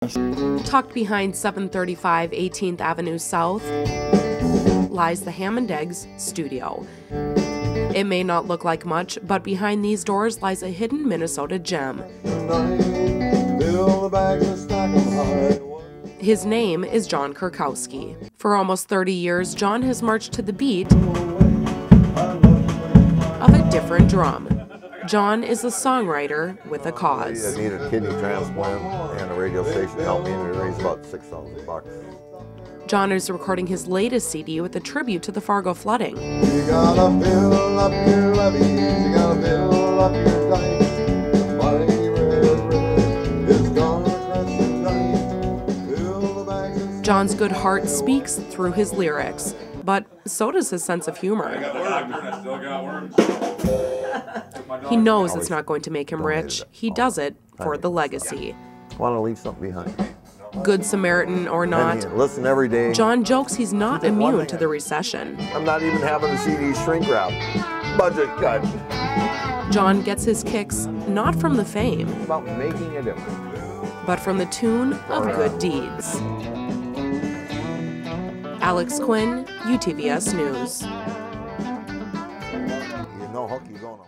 Tucked behind 735 18th Avenue South lies the Ham and Eggs studio. It may not look like much, but behind these doors lies a hidden Minnesota gem. His name is John Kurkowski. For almost 30 years, John has marched to the beat of a different drum. John is a songwriter with a cause. I needed a kidney transplant, and a radio station helped me, and it raised about $6,000. John is recording his latest CD with a tribute to the Fargo flooding. You gotta fill up your levees, you gotta fill up your dikes. The mighty red is gonna crush the night. Fill the bags and John's good heart speaks through his lyrics, but so does his sense of humor. He knows it's not going to make him rich. He does it for the legacy. I want to leave something behind. Good Samaritan or not, Listen every day. John jokes he's not immune to the recession. I'm not even having to see these shrink wrap. Budget cut. John gets his kicks not from the fame, It's about making a difference. but from the tune of good deeds. Alex Quinn, UTVS News. You know, hook, you going on.